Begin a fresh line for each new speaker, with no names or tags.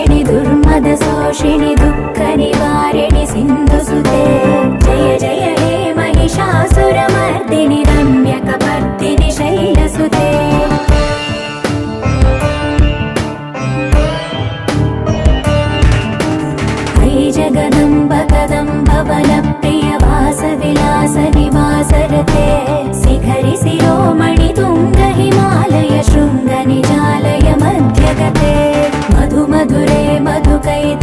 नाशिनि दुर्मदशोषिणि दुःखनिवारिणि सिन्धुसुते जय जय हे महिषासुरमर्दिनि रम्यकपर्दिनि शैलसुते जगदम्ब कदम्ब वनप्रिय वासविलास निवासरते शिखरि शिरोमणि तुङ्ग हिमालय शृङ्ग निजालय मध्यगते मधु मधुरे मधुकैत